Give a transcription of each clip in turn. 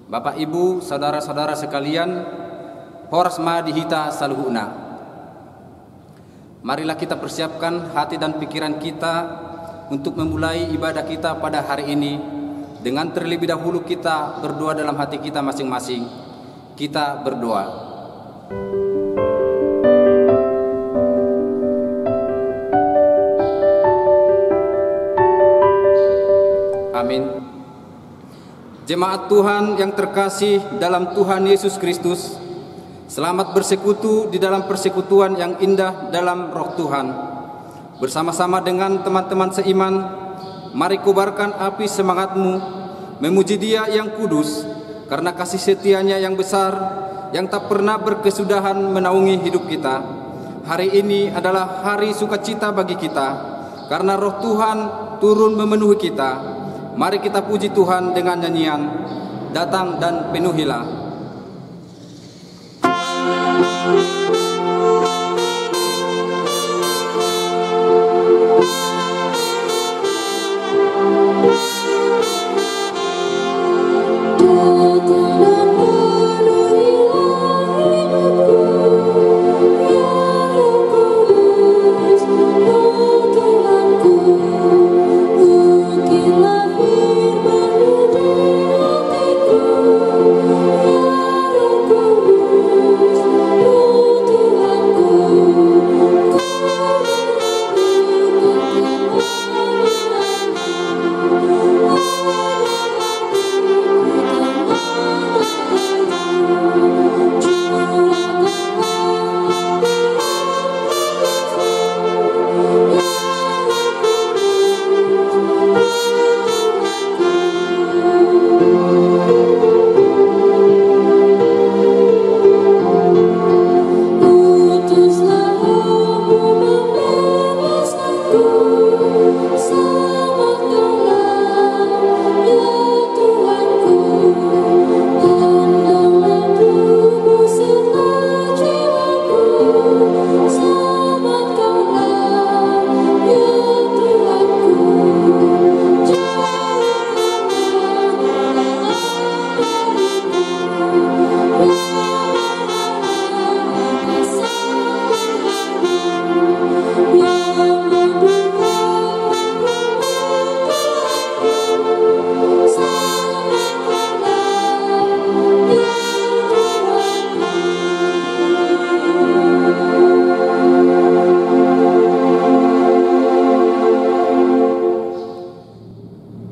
Bapak Ibu, saudara-saudara sekalian, horas dihita saluhuna. Marilah kita persiapkan hati dan pikiran kita untuk memulai ibadah kita pada hari ini dengan terlebih dahulu kita berdoa dalam hati kita masing-masing. Kita berdoa. Amin. Jemaat Tuhan yang terkasih dalam Tuhan Yesus Kristus, selamat bersekutu di dalam persekutuan yang indah dalam Roh Tuhan. Bersama-sama dengan teman-teman seiman, mari kobarkan api semangatmu, memuji Dia yang kudus, karena kasih setianya yang besar, yang tak pernah berkesudahan menaungi hidup kita. Hari ini adalah hari sukacita bagi kita, karena Roh Tuhan turun memenuhi kita. Mari kita puji Tuhan dengan nyanyian, datang dan penuhilah.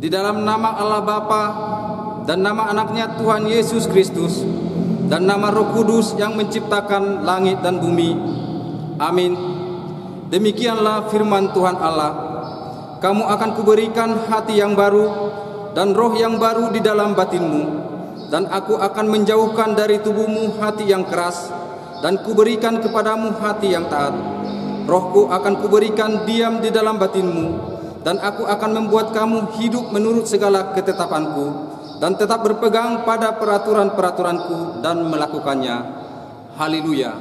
Di dalam nama Allah Bapa dan nama anaknya Tuhan Yesus Kristus dan nama Roh Kudus yang menciptakan langit dan bumi. Amin. Demikianlah firman Tuhan Allah. Kamu akan kuberikan hati yang baru dan roh yang baru di dalam batinmu, dan aku akan menjauhkan dari tubuhmu hati yang keras, dan kuberikan kepadamu hati yang taat. Rohku akan kuberikan diam di dalam batinmu, dan aku akan membuat kamu hidup menurut segala ketetapanku, dan tetap berpegang pada peraturan-peraturanku dan melakukannya. Haleluya.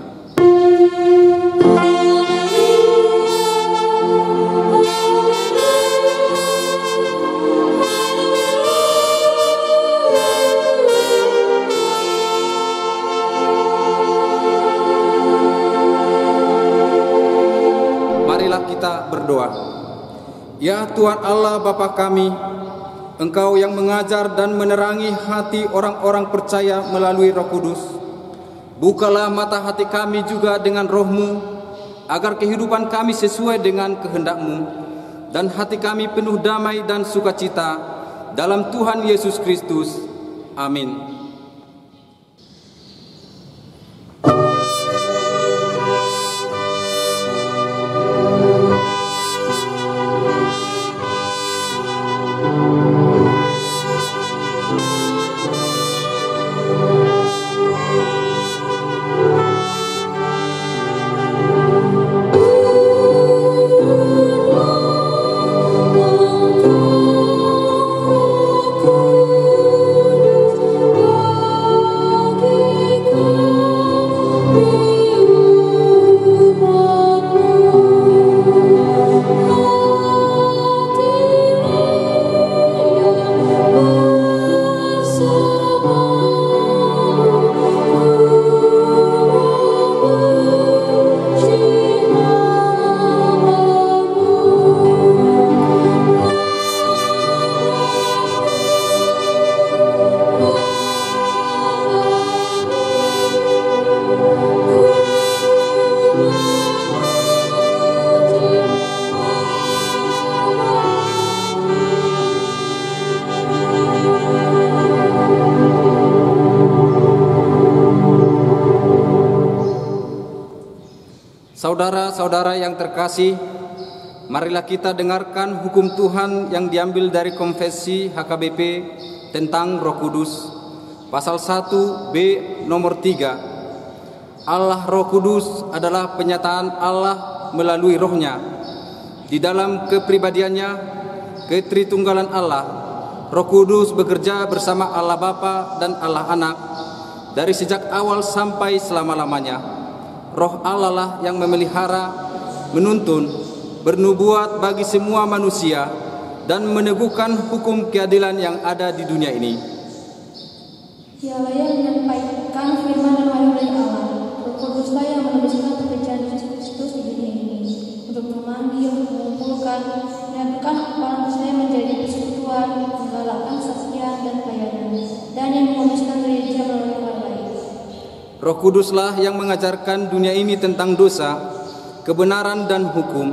Marilah kita berdoa. Ya Tuhan Allah Bapa kami, Engkau yang mengajar dan menerangi hati orang-orang percaya melalui Roh Kudus, bukalah mata hati kami juga dengan Roh-Mu, agar kehidupan kami sesuai dengan kehendak-Mu, dan hati kami penuh damai dan sukacita dalam Tuhan Yesus Kristus. Amin. Saudara-saudara yang terkasih, marilah kita dengarkan hukum Tuhan yang diambil dari Konfesi HKBP tentang Roh Kudus, pasal 1b nomor 3. Allah Roh Kudus adalah penyataan Allah melalui Roh-Nya. Di dalam kepribadiannya, ketritunggalan Allah, Roh Kudus bekerja bersama Allah Bapa dan Allah Anak dari sejak awal sampai selama-lamanya. Roh Allah lah yang memelihara, menuntun, bernubuat bagi semua manusia, dan meneguhkan hukum keadilan yang ada di dunia ini. Dialah yang menyampaikan firman dan wahyu dari Allah. Roh Kuduslah yang menuliskan pekerjaan Yesus Kristus di dunia ini, untuk memanggil, mengumpulkan, menyatukan orang percaya menjadi persekutuan, menggalakkan kesaksian dan pelayanan, dan yang menuliskan gereja melalui orang lain. Roh Kuduslah yang mengajarkan dunia ini tentang dosa, kebenaran dan hukum.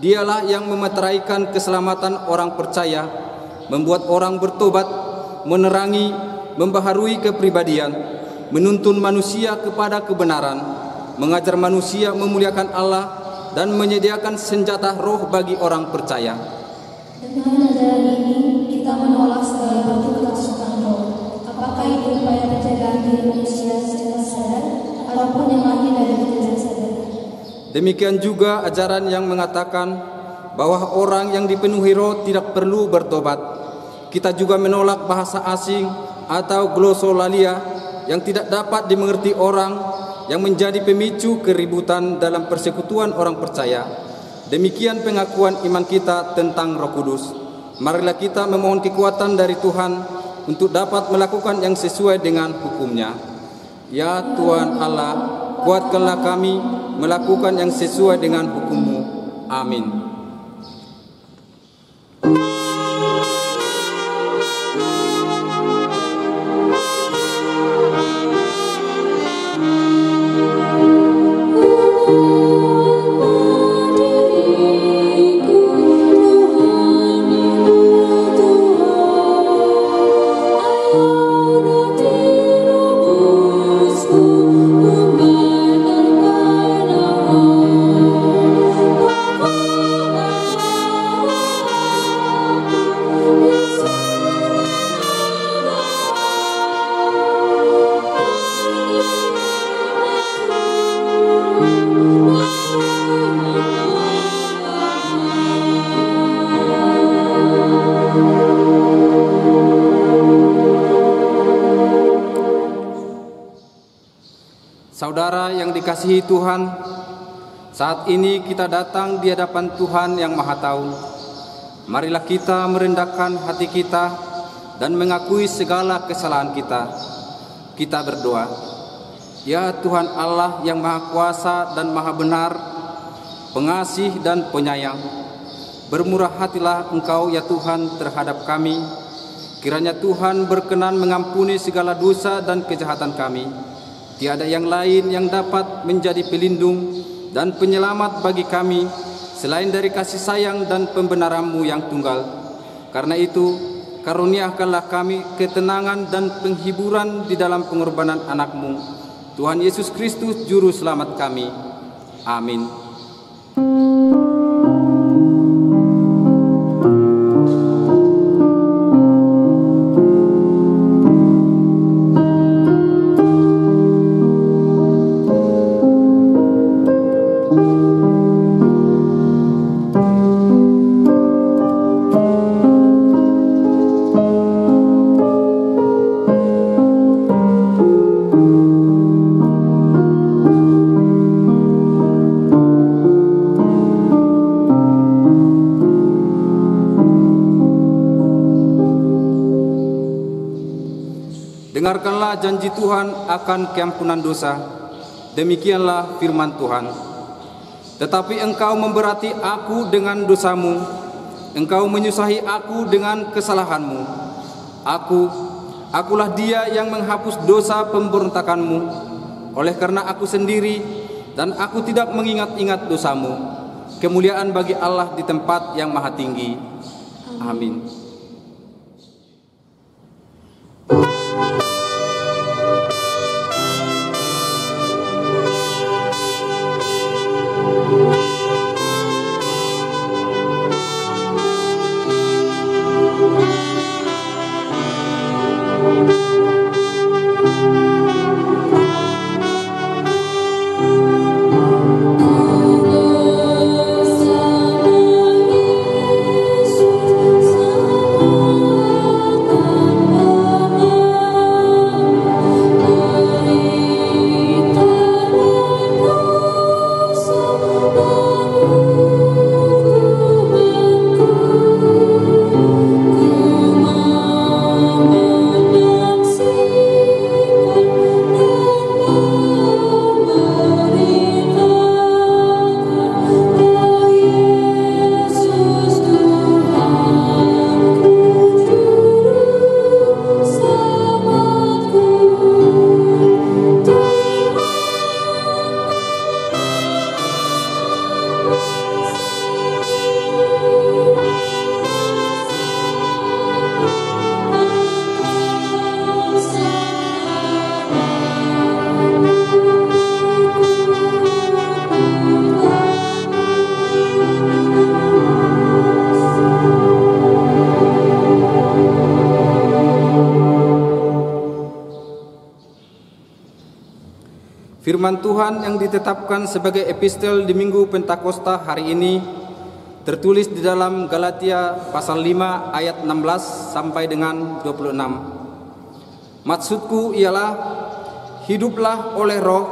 Dialah yang memeteraikan keselamatan orang percaya, membuat orang bertobat, menerangi, membaharui kepribadian, menuntun manusia kepada kebenaran, mengajar manusia memuliakan Allah, dan menyediakan senjata roh bagi orang percaya. Dengan ajaran ini, kita menolak segala bentuk kerasukan roh, apakah itu upaya penjagaan diri manusia secara sadar ataupun yang lahir dari tidak sadar. Demikian juga ajaran yang mengatakan bahwa orang yang dipenuhi roh tidak perlu bertobat. Kita juga menolak bahasa asing atau glosolalia yang tidak dapat dimengerti orang, yang menjadi pemicu keributan dalam persekutuan orang percaya. Demikian pengakuan iman kita tentang Roh Kudus. Marilah kita memohon kekuatan dari Tuhan untuk dapat melakukan yang sesuai dengan hukum-Nya. Ya Tuhan Allah, kuatkanlah kami melakukan yang sesuai dengan hukum-Mu. Amin. Saudara yang dikasihi Tuhan, saat ini kita datang di hadapan Tuhan yang Maha Tahu. Marilah kita merendahkan hati kita dan mengakui segala kesalahan kita. Kita berdoa. Ya Tuhan Allah yang Maha Kuasa dan Maha Benar, pengasih dan penyayang, bermurah hatilah Engkau ya Tuhan terhadap kami. Kiranya Tuhan berkenan mengampuni segala dosa dan kejahatan kami. Tiada yang lain yang dapat menjadi pelindung dan penyelamat bagi kami selain dari kasih sayang dan pembenaran-Mu yang tunggal. Karena itu, karuniakanlah kami ketenangan dan penghiburan di dalam pengorbanan anak-Mu, Tuhan Yesus Kristus Juru Selamat kami. Amin. Dengarkanlah janji Tuhan akan keampunan dosa. Demikianlah firman Tuhan. Tetapi engkau memberati aku dengan dosamu, engkau menyusahi aku dengan kesalahanmu. Akulah dia yang menghapus dosa pemberontakanmu. Oleh karena aku sendiri dan aku tidak mengingat-ingat dosamu. Kemuliaan bagi Allah di tempat yang maha tinggi. Amin. Firman Tuhan yang ditetapkan sebagai epistel di Minggu Pentakosta hari ini tertulis di dalam Galatia pasal 5 ayat 16 sampai dengan 26. Maksudku ialah, hiduplah oleh Roh,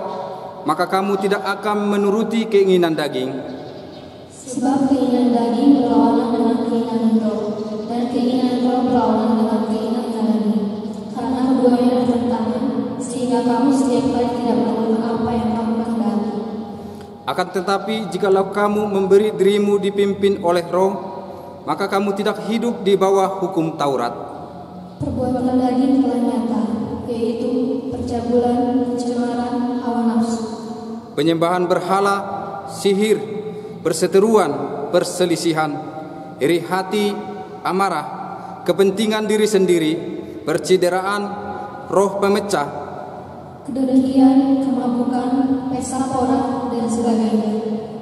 maka kamu tidak akan menuruti keinginan daging. Sebab keinginan daging berlawanan dengan keinginan Roh, dan keinginan Roh berlawanan dengan keinginan daging. Karena keduanya bertentangan, sehingga kamu setiap kali tidak melakukan apa yang kamu kehendaki. Akan tetapi jikalau kamu memberi dirimu dipimpin oleh Roh, maka kamu tidak hidup di bawah hukum Taurat. Perbuatan daging telah nyata, yaitu percabulan, pencemaran, hawa nafsu, penyembahan berhala, sihir, perseteruan, perselisihan, iri hati, amarah, kepentingan diri sendiri, percideraan, roh pemecah, kedengkian, kemabukan, pesta pora, dan sebagainya.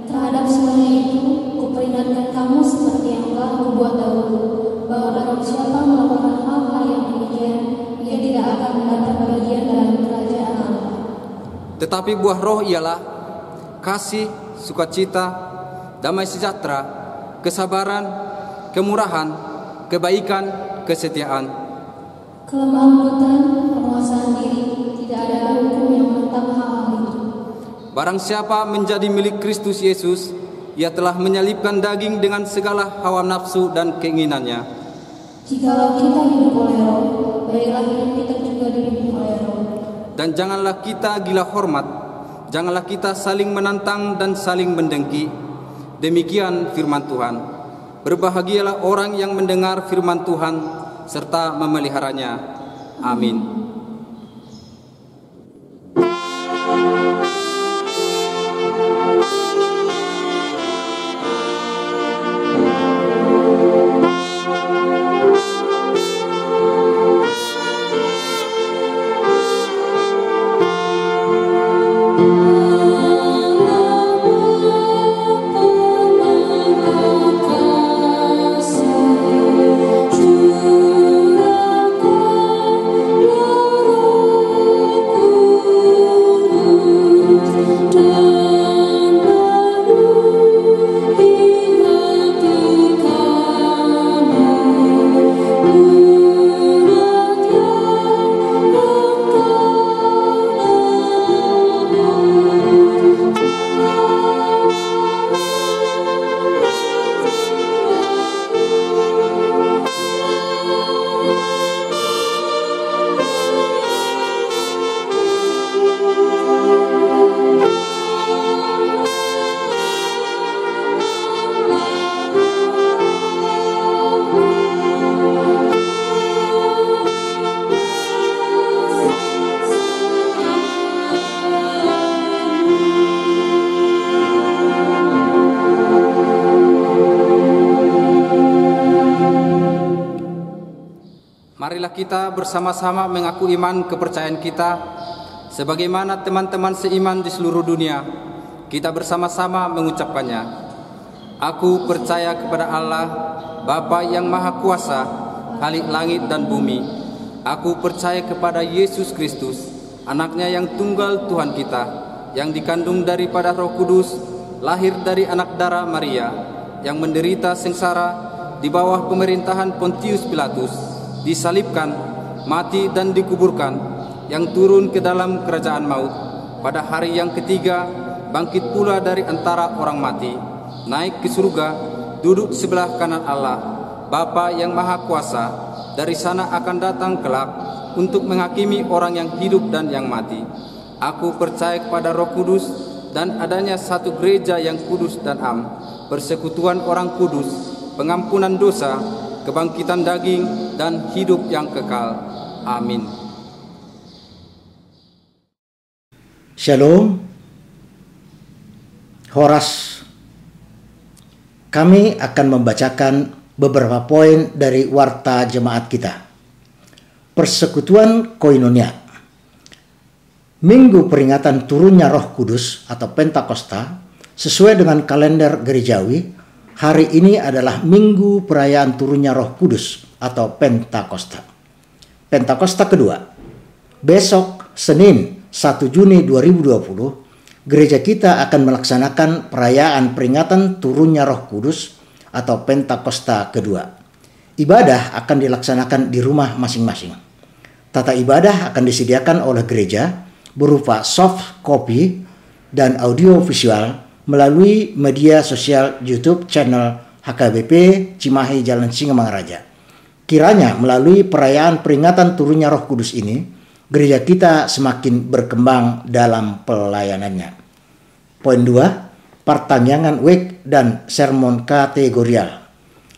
Terhadap semuanya itu, kuperingatkan kamu seperti yang telah kubuat dahulu, bahwa barang siapa melakukan hal-hal yang demikian, ia tidak akan mendapat bagian dalam kerajaan Allah. Tetapi buah roh ialah kasih, sukacita, damai sejahtera, kesabaran, kemurahan, kebaikan, kesetiaan, kelemah lembutan, penguasaan diri. Tidak ada hukum yang menentang hal-hal itu. Barang siapa menjadi milik Kristus Yesus, ia telah menyalibkan daging dengan segala hawa nafsu dan keinginannya. Jikalau kita hidup oleh Roh, baiklah hidup kita juga dipimpin oleh Roh. Dan janganlah kita gila hormat, janganlah kita saling menantang dan saling mendengki. Demikian firman Tuhan. Berbahagialah orang yang mendengar firman Tuhan serta memeliharanya. Amin. Marilah kita bersama-sama mengaku iman kepercayaan kita sebagaimana teman-teman seiman di seluruh dunia. Kita bersama-sama mengucapkannya. Aku percaya kepada Allah, Bapa yang Maha Kuasa, Khalik langit dan bumi. Aku percaya kepada Yesus Kristus, Anaknya yang tunggal Tuhan kita, yang dikandung daripada Roh Kudus, lahir dari anak darah Maria, yang menderita sengsara di bawah pemerintahan Pontius Pilatus, disalibkan, mati dan dikuburkan, yang turun ke dalam kerajaan maut, pada hari yang ketiga bangkit pula dari antara orang mati, naik ke surga, duduk sebelah kanan Allah, Bapa yang Maha Kuasa. Dari sana akan datang kelak untuk menghakimi orang yang hidup dan yang mati. Aku percaya kepada Roh Kudus dan adanya satu gereja yang kudus dan am, persekutuan orang kudus, pengampunan dosa, kebangkitan daging, dan hidup yang kekal. Amin. Shalom. Horas. Kami akan membacakan beberapa poin dari warta jemaat kita. Persekutuan Koinonia. Minggu peringatan turunnya Roh Kudus atau Pentakosta sesuai dengan kalender gerejawi. Hari ini adalah minggu perayaan turunnya Roh Kudus atau Pentakosta. Pentakosta kedua. Besok Senin 1 Juni 2020, gereja kita akan melaksanakan perayaan peringatan turunnya Roh Kudus atau Pentakosta kedua. Ibadah akan dilaksanakan di rumah masing-masing. Tata ibadah akan disediakan oleh gereja berupa soft copy dan audio visual melalui media sosial YouTube channel HKBP Cimahi Jalan Singamangaraja. Kiranya melalui perayaan peringatan turunnya Roh Kudus ini, gereja kita semakin berkembang dalam pelayanannya. Poin 2, pertanyaan week dan sermon kategorial.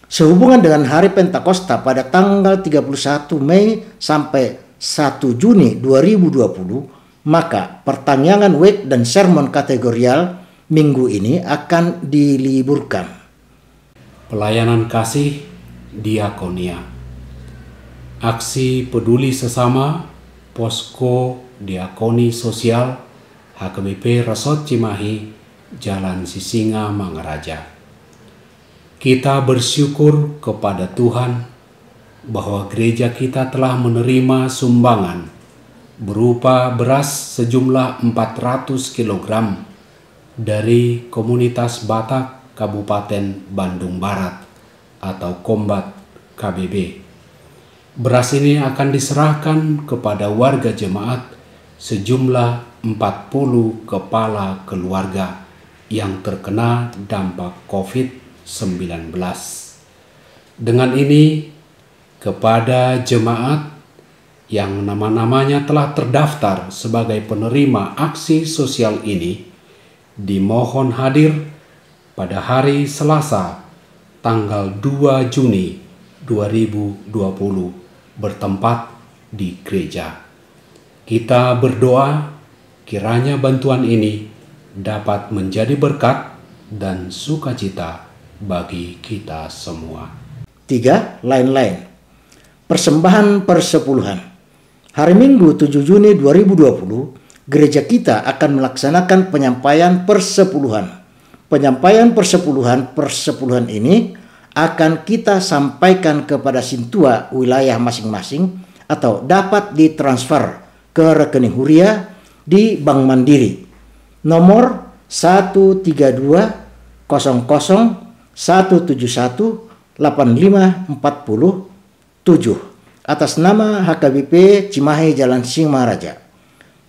Sehubungan dengan hari Pentakosta pada tanggal 31 Mei sampai 1 Juni 2020, maka pertanyaan week dan sermon kategorial minggu ini akan diliburkan. Pelayanan kasih diakonia. Aksi peduli sesama, posko diakoni sosial, HKBP Resort Cimahi, Jalan Sisinga Mangaraja. Kita bersyukur kepada Tuhan bahwa gereja kita telah menerima sumbangan berupa beras sejumlah 400 kg dari komunitas Batak Kabupaten Bandung Barat atau Kombat KBB. Beras ini akan diserahkan kepada warga jemaat sejumlah 40 kepala keluarga yang terkena dampak COVID-19. Dengan ini, kepada jemaat yang nama-namanya telah terdaftar sebagai penerima aksi sosial ini, dimohon hadir pada hari Selasa tanggal 2 Juni 2020 bertempat di gereja. Kita berdoa kiranya bantuan ini dapat menjadi berkat dan sukacita bagi kita semua. 3. Lain-lain. Persembahan persepuluhan. Hari Minggu 7 Juni 2020, gereja kita akan melaksanakan penyampaian persepuluhan. Penyampaian persepuluhan ini akan kita sampaikan kepada sintua wilayah masing-masing atau dapat ditransfer ke rekening Huria di Bank Mandiri nomor 132 00 171 8547 atas nama HKBP Cimahi Jalan Singmaraja.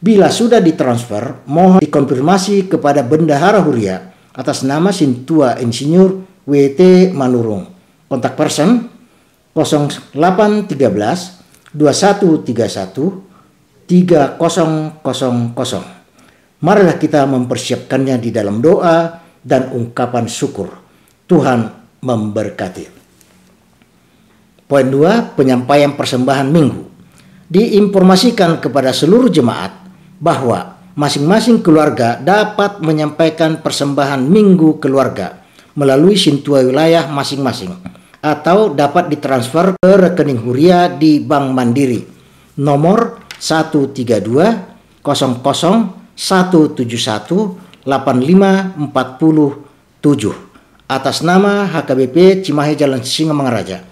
Bila sudah ditransfer, mohon dikonfirmasi kepada Bendahara Huria atas nama Sintua Insinyur WT Manurung. Kontak person 0813 2131 3000. Marilah kita mempersiapkannya di dalam doa dan ungkapan syukur. Tuhan memberkati. Poin 2, penyampaian persembahan minggu. Diinformasikan kepada seluruh jemaat bahwa masing-masing keluarga dapat menyampaikan persembahan minggu keluarga melalui sintua wilayah masing-masing atau dapat ditransfer ke rekening Huria di Bank Mandiri nomor 132 00 171 8547 atas nama HKBP Cimahi Jalan Singmaraja.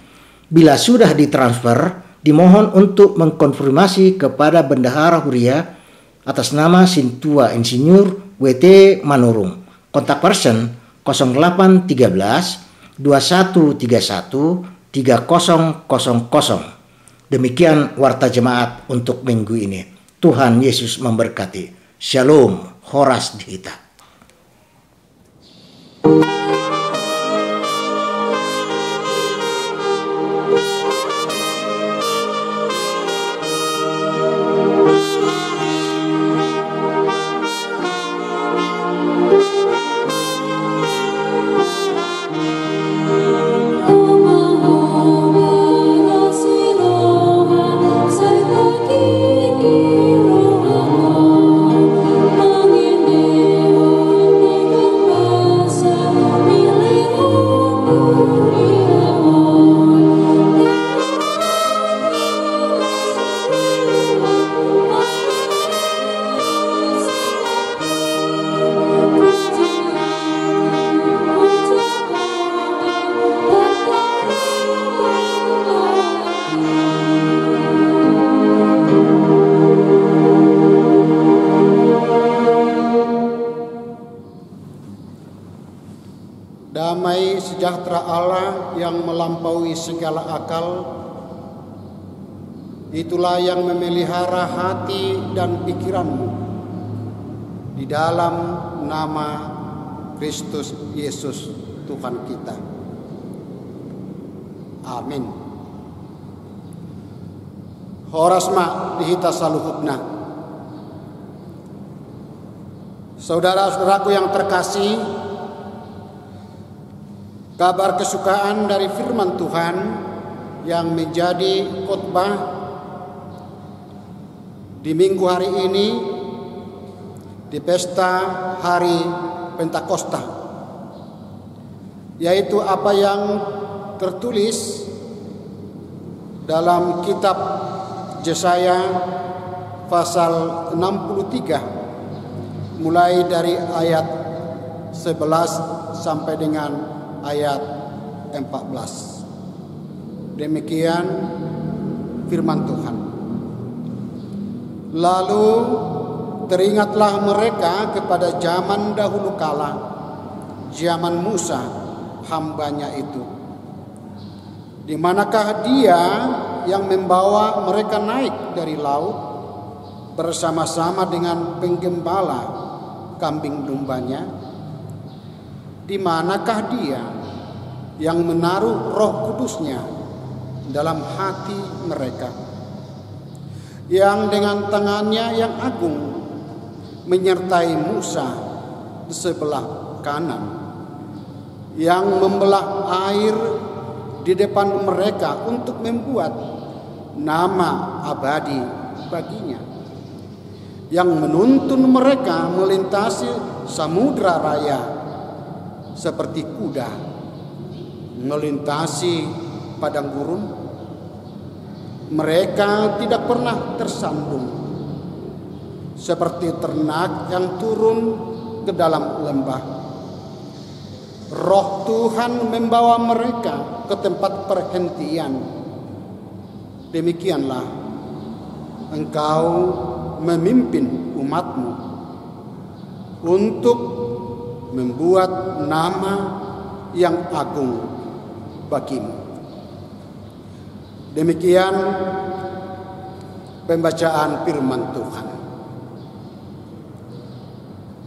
Bila sudah ditransfer, dimohon untuk mengkonfirmasi kepada Bendahara Huria atas nama Sintua Insinyur WT Manurung. Kontak person 0813 2131 3000. Demikian warta jemaat untuk minggu ini. Tuhan Yesus memberkati. Shalom, Horas Dihita. Damai sejahtera Allah yang melampaui segala akal, itulah yang memelihara hati dan pikiranmu di dalam nama Kristus Yesus Tuhan kita. Amin. Horasma dihita saluhukna. Saudara-saudaraku yang terkasih, kabar kesukaan dari firman Tuhan yang menjadi khotbah di minggu hari ini di pesta hari Pentakosta, yaitu apa yang tertulis dalam kitab Yesaya pasal 63 mulai dari ayat 11 sampai dengan ayat 14. Demikian firman Tuhan. Lalu teringatlah mereka kepada zaman dahulu kala, zaman Musa hambanya itu. Di manakah dia yang membawa mereka naik dari laut bersama-sama dengan penggembala kambing dombanya? Di manakah dia yang menaruh Roh Kudusnya dalam hati mereka, yang dengan tangannya yang agung menyertai Musa di sebelah kanan, yang membelah air di depan mereka untuk membuat nama abadi baginya, yang menuntun mereka melintasi samudra raya seperti kuda melintasi padang gurun. Mereka tidak pernah tersandung seperti ternak yang turun ke dalam lembah. Roh Tuhan membawa mereka ke tempat perhentian. Demikianlah Engkau memimpin umat-Mu untuk membuat nama yang agung bagimu. Demikian pembacaan firman Tuhan.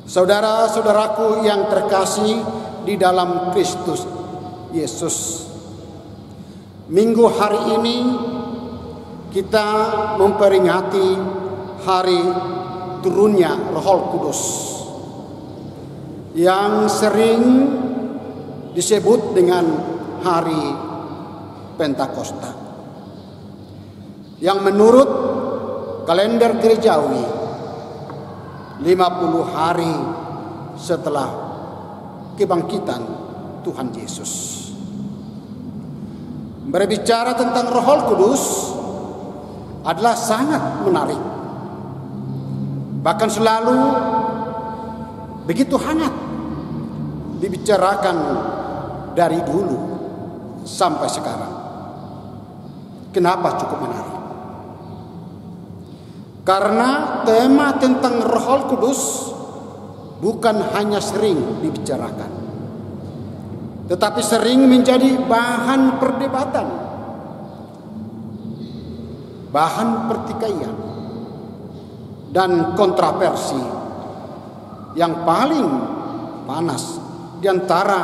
Saudara-saudaraku yang terkasih di dalam Kristus Yesus, minggu hari ini kita memperingati hari turunnya Roh Kudus yang sering disebut dengan hari Pentakosta, yang menurut kalender gerejawi 50 hari setelah kebangkitan Tuhan Yesus. Berbicara tentang Roh Kudus adalah sangat menarik, bahkan selalu begitu hangat dibicarakan dari dulu sampai sekarang. Kenapa cukup menarik? Karena tema tentang Roh Kudus bukan hanya sering dibicarakan, tetapi sering menjadi bahan perdebatan, bahan pertikaian, dan kontroversi yang paling panas di antara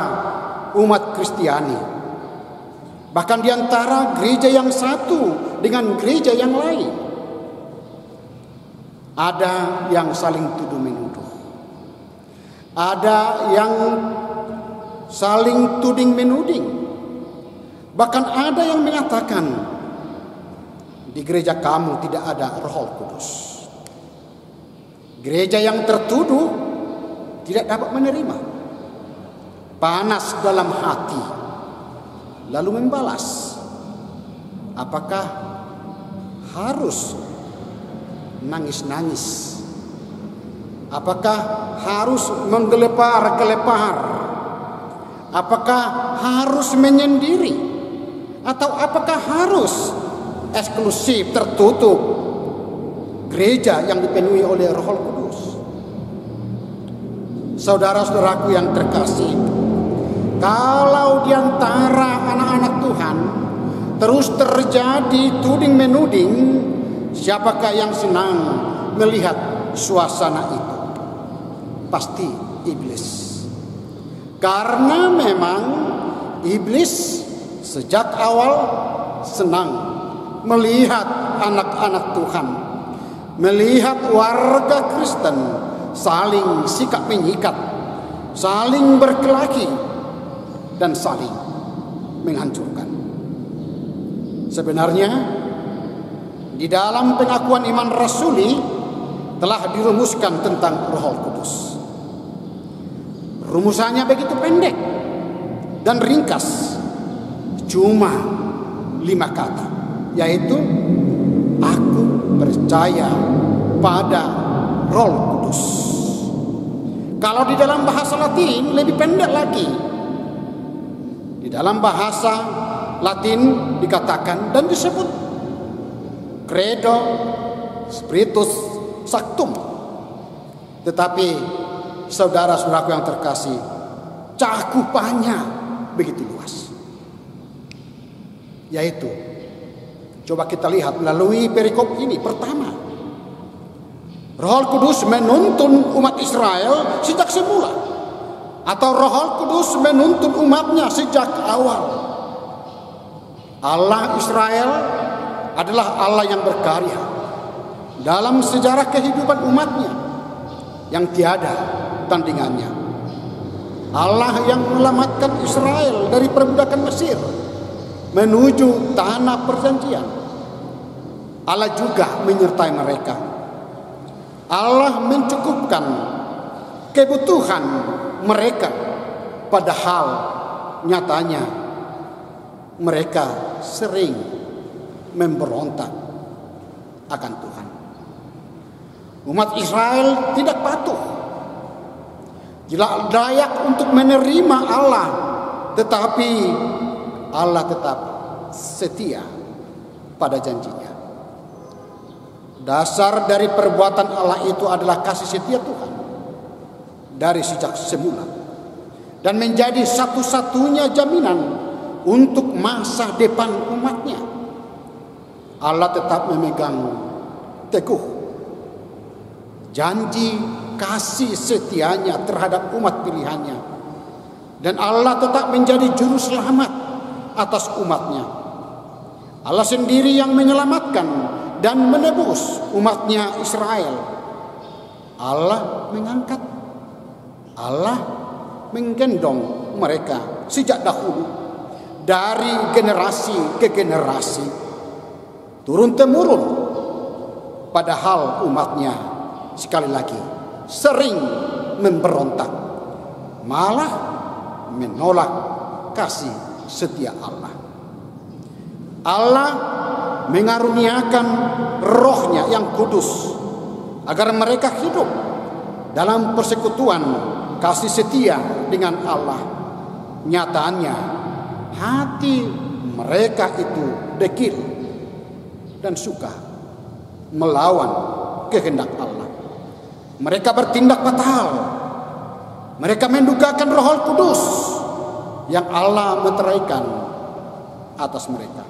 umat Kristiani, bahkan di antara gereja yang satu dengan gereja yang lain. Ada yang saling tuduh menuduh, ada yang saling tuding menuding, bahkan ada yang mengatakan di gereja kamu tidak ada Roh Kudus. Gereja yang tertuduh tidak dapat menerima, panas dalam hati, lalu membalas. Apakah harus nangis-nangis? Apakah harus menggelepar-gelepar? Apakah harus menyendiri? Atau apakah harus eksklusif, tertutup gereja yang dipenuhi oleh Roh Kudus? Saudara-saudaraku yang terkasih, kalau di antara anak-anak Tuhan terus terjadi tuding menuding, siapakah yang senang melihat suasana itu? Pasti iblis. Karena memang iblis sejak awal senang melihat anak-anak Tuhan, melihat warga Kristen saling sikap menyikat, saling berkelahi, dan saling menghancurkan. Sebenarnya di dalam pengakuan iman rasuli telah dirumuskan tentang Roh Kudus. Rumusannya begitu pendek dan ringkas, cuma 5 kata, yaitu aku percaya pada Roh Kudus. Kalau di dalam bahasa Latin lebih pendek lagi. Di dalam bahasa Latin dikatakan dan disebut Credo Spiritus Sanctum. Tetapi saudara-saudaraku yang terkasih, cakupannya begitu luas. Yaitu, coba kita lihat melalui perikop ini. Pertama, Roh Kudus menuntun umat Israel sejak semula, atau Roh Kudus menuntun umatnya sejak awal. Allah Israel adalah Allah yang berkarya dalam sejarah kehidupan umatnya yang tiada tandingannya. Allah yang menyelamatkan Israel dari perbudakan Mesir menuju tanah perjanjian. Allah juga menyertai mereka. Allah mencukupkan kebutuhan mereka, padahal nyatanya mereka sering memberontak akan Tuhan. Umat Israel tidak patuh, tidak layak untuk menerima Allah, tetapi Allah tetap setia pada janjinya. Dasar dari perbuatan Allah itu adalah kasih setia Tuhan dari sejak semula, dan menjadi satu-satunya jaminan untuk masa depan umatnya. Allah tetap memegang teguh janji kasih setianya terhadap umat pilihannya, dan Allah tetap menjadi juru selamat atas umatnya. Allah sendiri yang menyelamatkan dan menebus umatnya Israel. Allah mengangkat, Allah menggendong mereka sejak dahulu, dari generasi ke generasi, turun temurun. Padahal umatnya sekali lagi sering memberontak, malah menolak kasih setia Allah. Allah mengaruniakan rohnya yang kudus agar mereka hidup dalam persekutuan kasih setia dengan Allah. Nyatanya hati mereka itu dekil dan suka melawan kehendak Allah. Mereka bertindak fatal. Mereka mendukakan Roh Kudus yang Allah meteraikan atas mereka.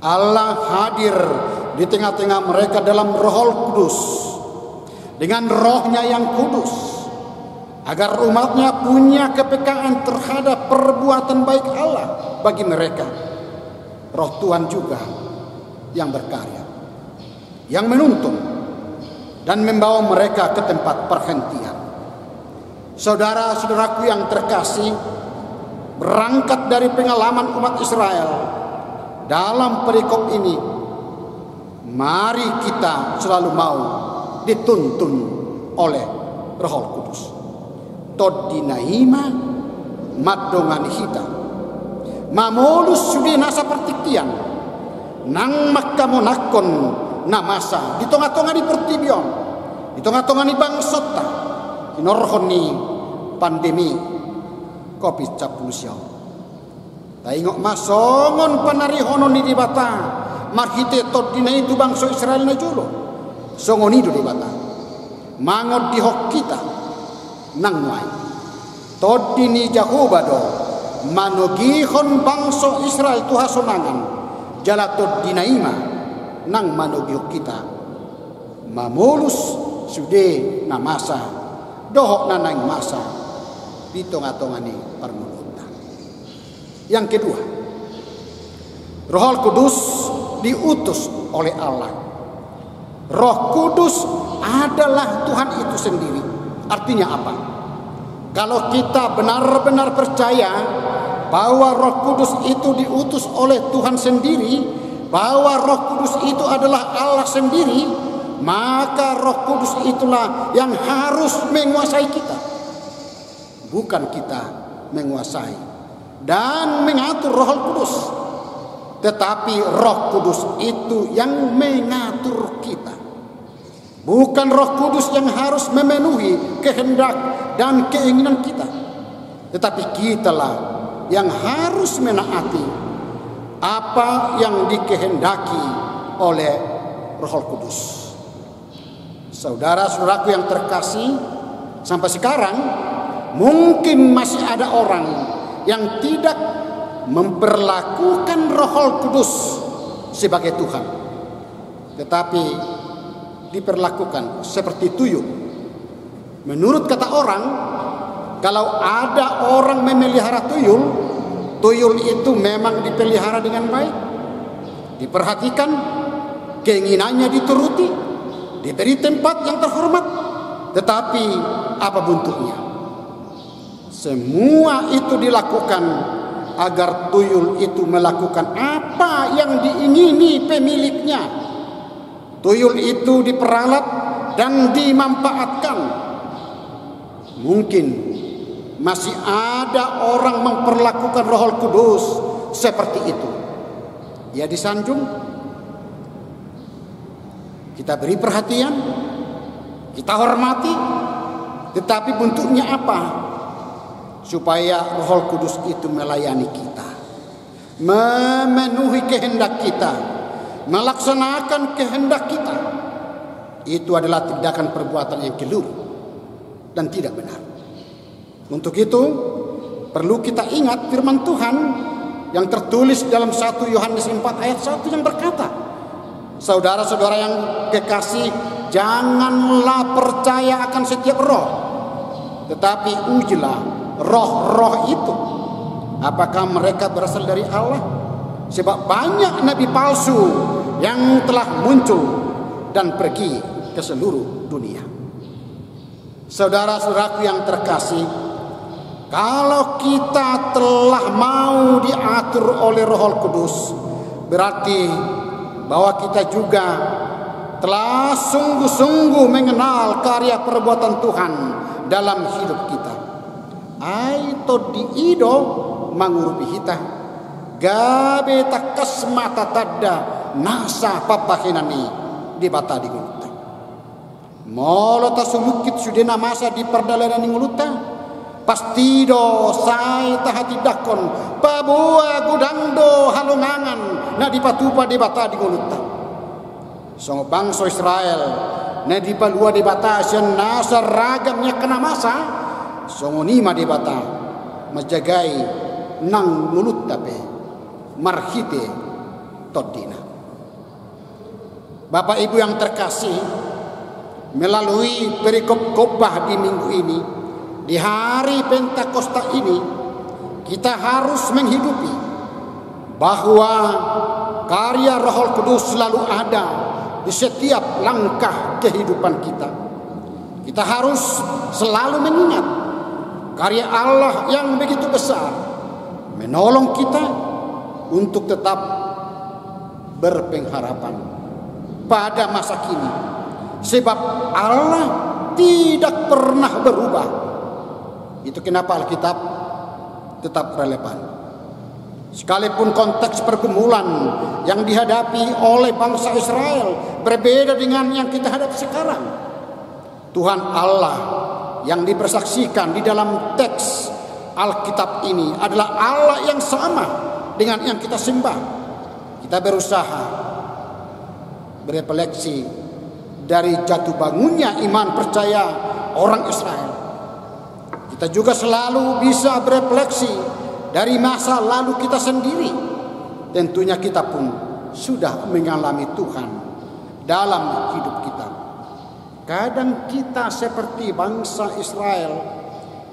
Allah hadir di tengah-tengah mereka dalam Roh Kudus, dengan rohnya yang kudus, agar umatnya punya kepekaan terhadap perbuatan baik Allah bagi mereka. Roh Tuhan juga yang berkarya, yang menuntun dan membawa mereka ke tempat perhentian. Saudara-saudaraku yang terkasih, berangkat dari pengalaman umat Israel dalam perikop ini, mari kita selalu mau dituntun oleh Roh Kudus. Todinaima madongan hita mamolus sudi nasa pertikian nang makamonakon namasa di tengah-tengah di pertibion, di tengah-tengah di bangsota inorhoni pandemi COVID-19. Taingok masongon panarihono ni di bata marhite todina itu bangsa Israel na julo songoni do di bata mangot di hok kita nang mai todini jahubado manogihon bangsa Israel tuha sonangan jala todina ima nang manogihok kita mamulus sude na masa dohok na nang masa di tengah-tengah ni permulutan. Yang kedua, Roh Kudus diutus oleh Allah. Roh Kudus adalah Tuhan itu sendiri. Artinya apa? Kalau kita benar-benar percaya bahwa Roh Kudus itu diutus oleh Tuhan sendiri, bahwa Roh Kudus itu adalah Allah sendiri, maka Roh Kudus itulah yang harus menguasai kita, bukan kita menguasai dan mengatur Roh Kudus, tetapi Roh Kudus itu yang mengatur kita. Bukan Roh Kudus yang harus memenuhi kehendak dan keinginan kita, tetapi kitalah yang harus menaati apa yang dikehendaki oleh Roh Kudus. Saudara-saudaraku yang terkasih, sampai sekarang mungkin masih ada orang yang tidak memperlakukan Roh Kudus sebagai Tuhan, tetapi diperlakukan seperti tuyul. Menurut kata orang, kalau ada orang memelihara tuyul, tuyul itu memang dipelihara dengan baik, diperhatikan, keinginannya dituruti, diberi tempat yang terhormat. Tetapi apa bentuknya? Semua itu dilakukan agar tuyul itu melakukan apa yang diingini pemiliknya. Tuyul itu diperalat dan dimanfaatkan. Mungkin masih ada orang memperlakukan Roh Kudus seperti itu. Ia disanjung, kita beri perhatian, kita hormati, tetapi bentuknya apa? Supaya Roh Kudus itu melayani kita, memenuhi kehendak kita, melaksanakan kehendak kita. Itu adalah tindakan perbuatan yang keliru dan tidak benar. Untuk itu perlu kita ingat firman Tuhan yang tertulis dalam 1 Yohanes 4 ayat 1 yang berkata, saudara-saudara yang kekasih, janganlah percaya akan setiap roh, tetapi ujilah roh-roh itu, apakah mereka berasal dari Allah? Sebab banyak nabi palsu yang telah muncul dan pergi ke seluruh dunia. Saudara-saudaraku yang terkasih, kalau kita telah mau diatur oleh Roh Kudus, berarti bahwa kita juga telah sungguh-sungguh mengenal karya perbuatan Tuhan dalam hidup kita. Aito di ido mangurupi hita, gabe takas mata tada nasa papahinani di bata di guluta. Molo ta sumukit sudena masa di perdalanan nguluta, pasti do sai tahati dakon, pabua gudangdo halungangan na di patupa di bata di guluta. Songo bangsa Israel na di palua di bata sian nasa ragamnya kena masa. Songo nima di bata majagai nang mulut tape marhite todina. Bapak Ibu yang terkasih, melalui perikop khotbah di minggu ini, di hari Pentakosta ini, kita harus menghidupi bahwa karya Roh Kudus selalu ada di setiap langkah kehidupan kita. Kita harus selalu mengingat karya Allah yang begitu besar menolong kita untuk tetap berpengharapan pada masa kini, sebab Allah tidak pernah berubah. Itu kenapa Alkitab tetap relevan. Sekalipun konteks pergumulan yang dihadapi oleh bangsa Israel berbeda dengan yang kita hadapi sekarang, Tuhan Allah yang dipersaksikan di dalam teks Alkitab ini adalah Allah yang sama dengan yang kita sembah. Kita berusaha berefleksi dari jatuh bangunnya iman percaya orang Israel. Kita juga selalu bisa berefleksi dari masa lalu kita sendiri. Tentunya kita pun sudah mengalami Tuhan dalam hidup kita. Kadang kita seperti bangsa Israel,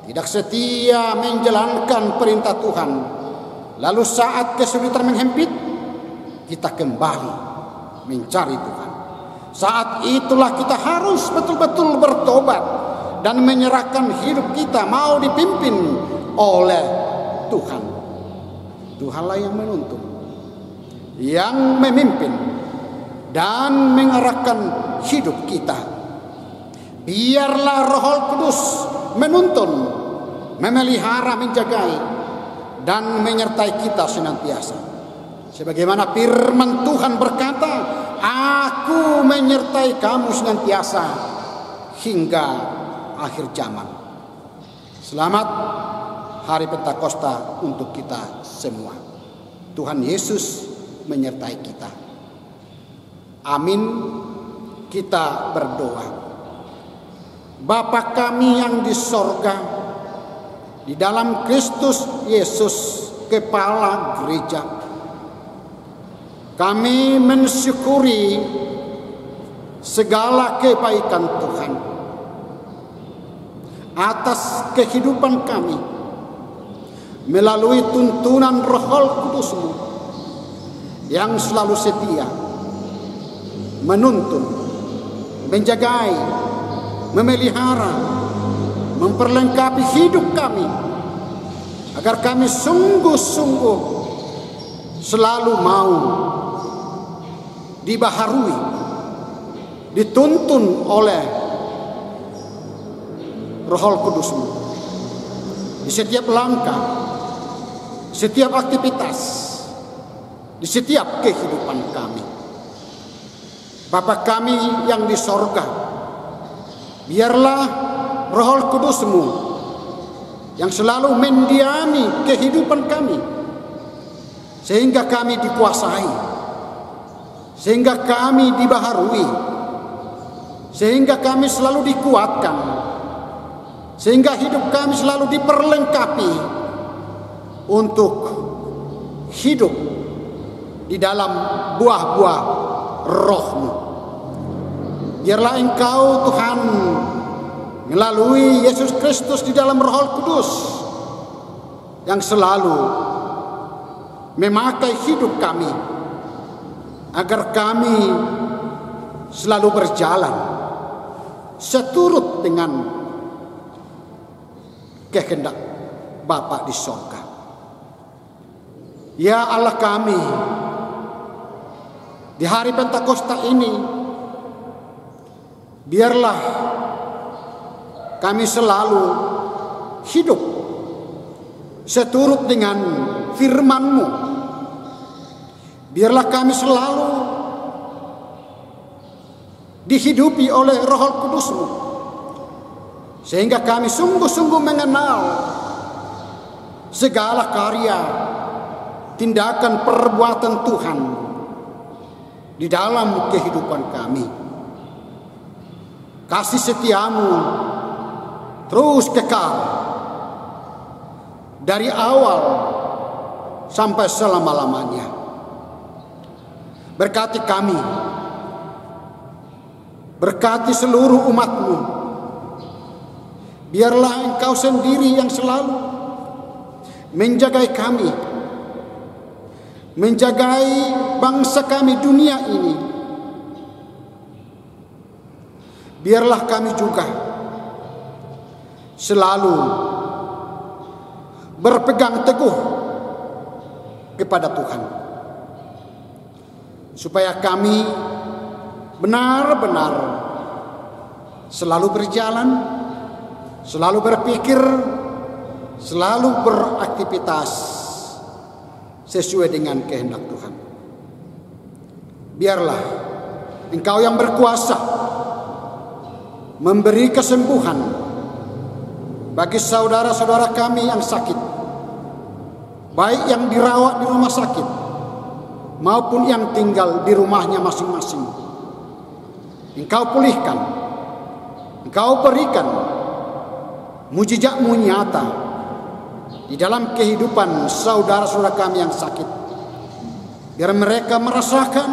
tidak setia menjalankan perintah Tuhan. Lalu saat kesulitan menghempit, kita kembali mencari Tuhan. Saat itulah kita harus betul-betul bertobat dan menyerahkan hidup kita mau dipimpin oleh Tuhan. Tuhanlah yang menuntun, yang memimpin dan mengarahkan hidup kita. Biarlah Roh Kudus menuntun, memelihara, menjagai, dan menyertai kita senantiasa. Sebagaimana firman Tuhan berkata, Aku menyertai kamu senantiasa hingga akhir zaman. Selamat hari Pentakosta untuk kita semua. Tuhan Yesus menyertai kita. Amin. Kita berdoa. Bapa kami yang di sorga, di dalam Kristus Yesus, Kepala Gereja, kami mensyukuri segala kebaikan Tuhan atas kehidupan kami melalui tuntunan Roh Kudus-Mu yang selalu setia menuntun, menjagai, memelihara, memperlengkapi hidup kami agar kami sungguh-sungguh selalu mau dibaharui, dituntun oleh Roh Kudus-Mu di setiap langkah, setiap aktivitas, di setiap kehidupan kami. Bapa kami yang di sorga, biarlah Roh Kudus-Mu yang selalu mendiami kehidupan kami, sehingga kami dikuasai, sehingga kami dibaharui, sehingga kami selalu dikuatkan, sehingga hidup kami selalu diperlengkapi untuk hidup di dalam buah-buah Roh-Mu. Biarlah Engkau Tuhan melalui Yesus Kristus di dalam Roh Kudus yang selalu memakai hidup kami agar kami selalu berjalan seturut dengan kehendak Bapa di sorga. Ya Allah kami, di hari Pentakosta ini biarlah kami selalu hidup seturut dengan firman-Mu. Biarlah kami selalu dihidupi oleh Roh Kudus-Mu, sehingga kami sungguh-sungguh mengenal segala karya, tindakan, perbuatan Tuhan di dalam kehidupan kami. Kasih setia-Mu terus kekal dari awal sampai selama-lamanya. Berkati kami, berkati seluruh umat-Mu. Biarlah Engkau sendiri yang selalu menjagai kami, menjagai bangsa kami dunia ini. Biarlah kami juga selalu berpegang teguh kepada Tuhan, supaya kami benar-benar selalu berjalan, selalu berpikir, selalu beraktivitas sesuai dengan kehendak Tuhan. Biarlah Engkau yang berkuasa memberi kesembuhan bagi saudara-saudara kami yang sakit, baik yang dirawat di rumah sakit maupun yang tinggal di rumahnya masing-masing. Engkau pulihkan, Engkau berikan mujizat-Mu nyata di dalam kehidupan saudara-saudara kami yang sakit, biar mereka merasakan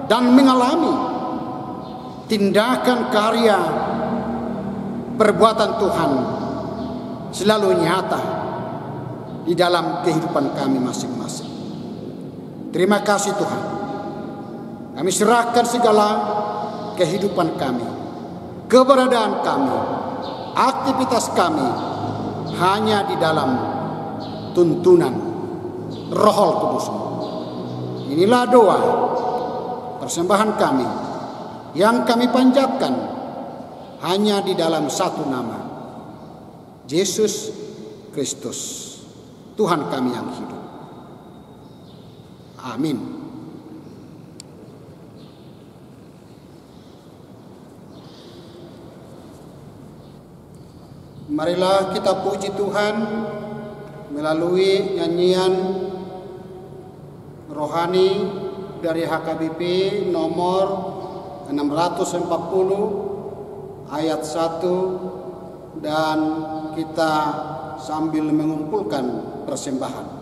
dan mengalami tindakan karya perbuatan Tuhan selalu nyata di dalam kehidupan kami masing-masing. Terima kasih Tuhan. Kami serahkan segala kehidupan kami, keberadaan kami, aktivitas kami hanya di dalam tuntunan Roh Kudus-Mu. Inilah doa persembahan kami yang kami panjatkan hanya di dalam satu nama, Yesus Kristus, Tuhan kami yang hidup. Amin. Marilah kita puji Tuhan melalui nyanyian rohani dari HKBP nomor 640 ayat 1, dan kita sambil mengumpulkan persembahan.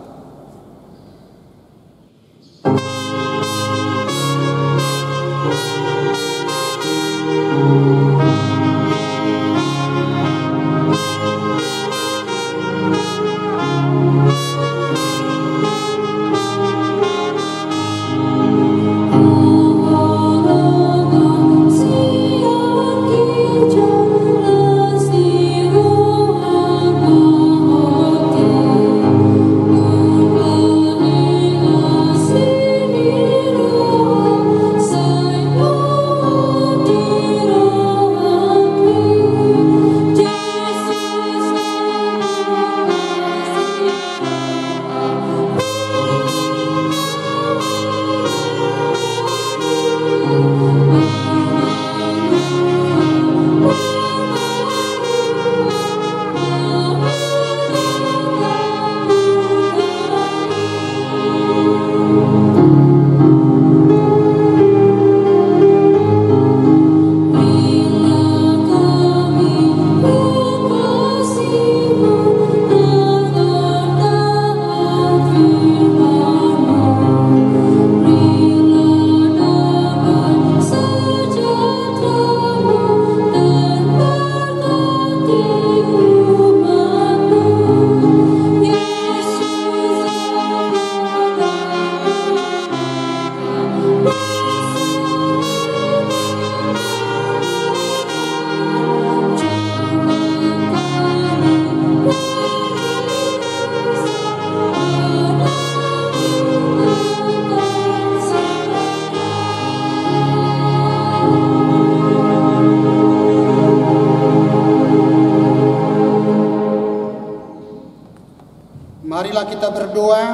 berdoa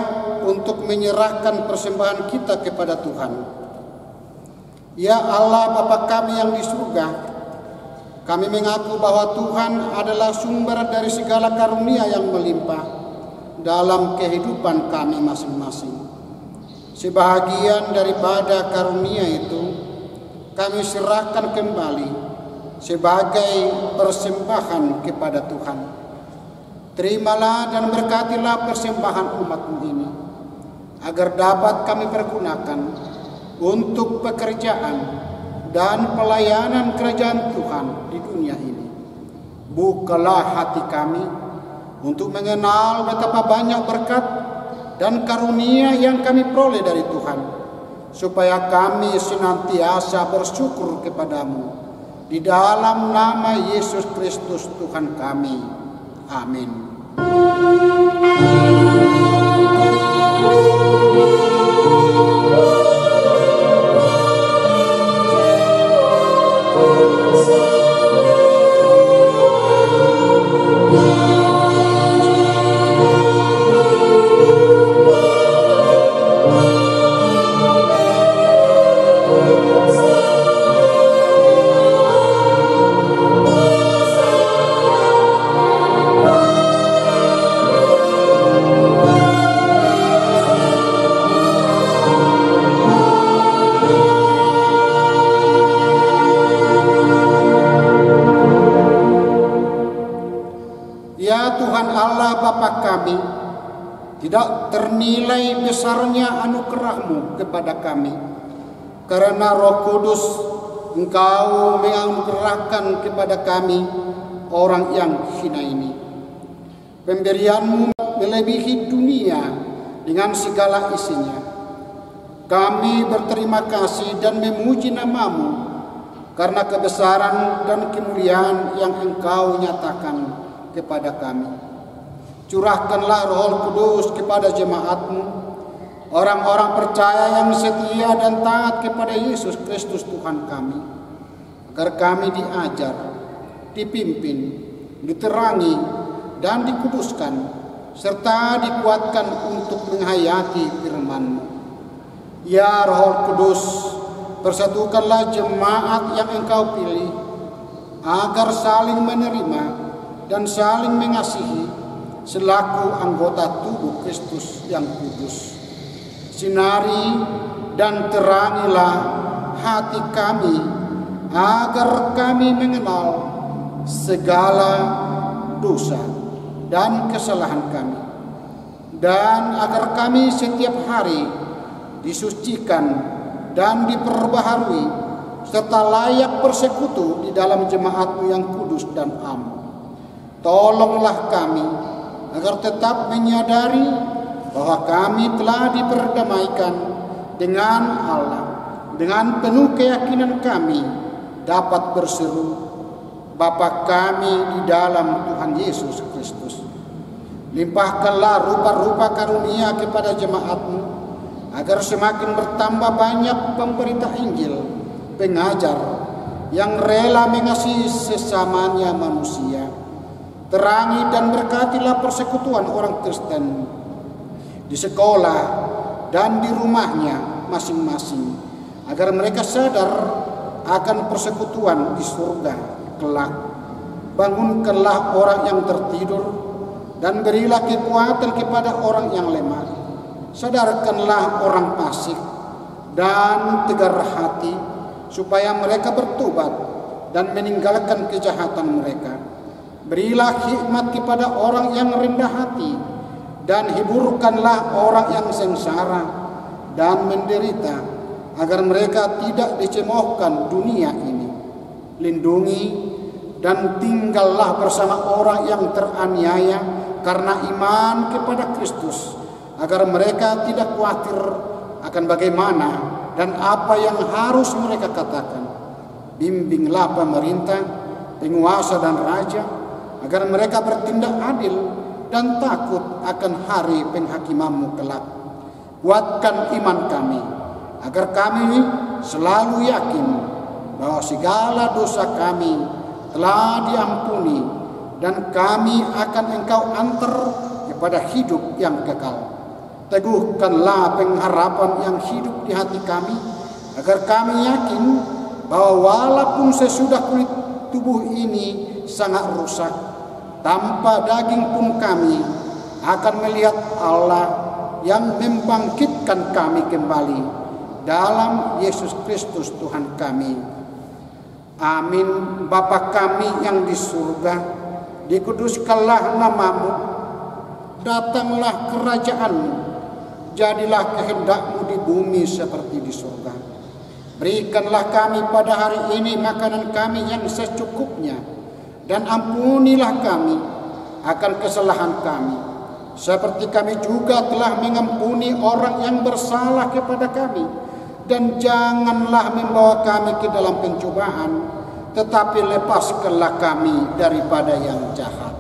untuk menyerahkan persembahan kita kepada Tuhan. Ya Allah Bapa kami yang di surga, kami mengaku bahwa Tuhan adalah sumber dari segala karunia yang melimpah dalam kehidupan kami masing-masing. Sebahagian daripada karunia itu kami serahkan kembali sebagai persembahan kepada Tuhan. Terimalah dan berkatilah persembahan umat-Mu ini, agar dapat kami pergunakan untuk pekerjaan dan pelayanan kerajaan Tuhan di dunia ini. Bukalah hati kami untuk mengenal betapa banyak berkat dan karunia yang kami peroleh dari Tuhan, supaya kami senantiasa bersyukur kepada-Mu. Di dalam nama Yesus Kristus Tuhan kami. Amin. Kami tidak ternilai besarnya anugerah-Mu kepada kami, karena Roh Kudus Engkau menganugerahkan kepada kami orang yang hina ini. Pemberian-Mu melebihi dunia dengan segala isinya. Kami berterima kasih dan memuji nama-Mu karena kebesaran dan kemuliaan yang Engkau nyatakan kepada kami. Curahkanlah Roh Kudus kepada jemaat-Mu, orang-orang percaya yang setia dan taat kepada Yesus Kristus Tuhan kami, agar kami diajar, dipimpin, diterangi, dan dikuduskan, serta dikuatkan untuk menghayati firman-Mu. Ya Roh Kudus, persatukanlah jemaat yang Engkau pilih, agar saling menerima dan saling mengasihi selaku anggota tubuh Kristus yang kudus. Sinari dan terangilah hati kami, agar kami mengenal segala dosa dan kesalahan kami, dan agar kami setiap hari disucikan dan diperbaharui, serta layak bersekutu di dalam jemaat-Mu yang kudus dan am. Tolonglah kami agar tetap menyadari bahwa kami telah diperdamaikan dengan Allah. Dengan penuh keyakinan kami dapat berseru, Bapa kami di dalam Tuhan Yesus Kristus. Limpahkanlah rupa-rupa karunia kepada jemaat-Mu, agar semakin bertambah banyak pemberita Injil, pengajar yang rela mengasihi sesamanya manusia. Terangi dan berkatilah persekutuan orang Kristen di sekolah dan di rumahnya masing-masing, agar mereka sadar akan persekutuan di surga kelak. Bangunkanlah orang yang tertidur dan berilah kekuatan kepada orang yang lemah. Sadarkanlah orang fasik dan tegar hati, supaya mereka bertobat dan meninggalkan kejahatan mereka. Berilah hikmat kepada orang yang rendah hati, dan hiburkanlah orang yang sengsara dan menderita, agar mereka tidak dicemoohkan dunia ini. Lindungi dan tinggallah bersama orang yang teraniaya karena iman kepada Kristus, agar mereka tidak khawatir akan bagaimana dan apa yang harus mereka katakan. Bimbinglah pemerintah, penguasa dan raja, agar mereka bertindak adil dan takut akan hari penghakiman-Mu kelak. Kuatkan iman kami, agar kami selalu yakin bahwa segala dosa kami telah diampuni, dan kami akan Engkau antar kepada hidup yang kekal. Teguhkanlah pengharapan yang hidup di hati kami, agar kami yakin bahwa walaupun sesudah kulit tubuh ini sangat rusak, tanpa daging pun kami akan melihat Allah yang membangkitkan kami kembali dalam Yesus Kristus Tuhan kami. Amin. Bapa kami yang di surga, dikuduskanlah namamu, datanglah kerajaan-Mu, jadilah kehendak-Mu di bumi seperti di surga. Berikanlah kami pada hari ini makanan kami yang secukupnya, dan ampunilah kami akan kesalahan kami, seperti kami juga telah mengampuni orang yang bersalah kepada kami. Dan janganlah membawa kami ke dalam pencobaan, tetapi lepaskanlah kami daripada yang jahat.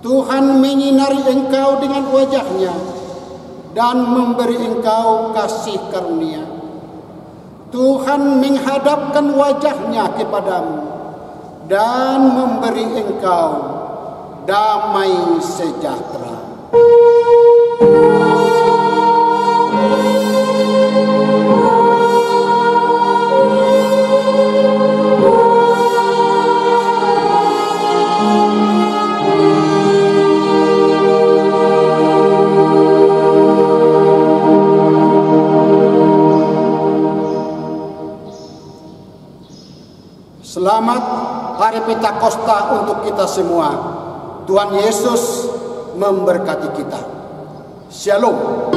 Tuhan menyinari engkau dengan wajah-Nya dan memberi engkau kasih karunia. Tuhan menghadapkan wajah-Nya kepadamu dan memberi engkau damai sejahtera. Selamat Hari Pentakosta untuk kita semua. Tuhan Yesus memberkati kita. Shalom.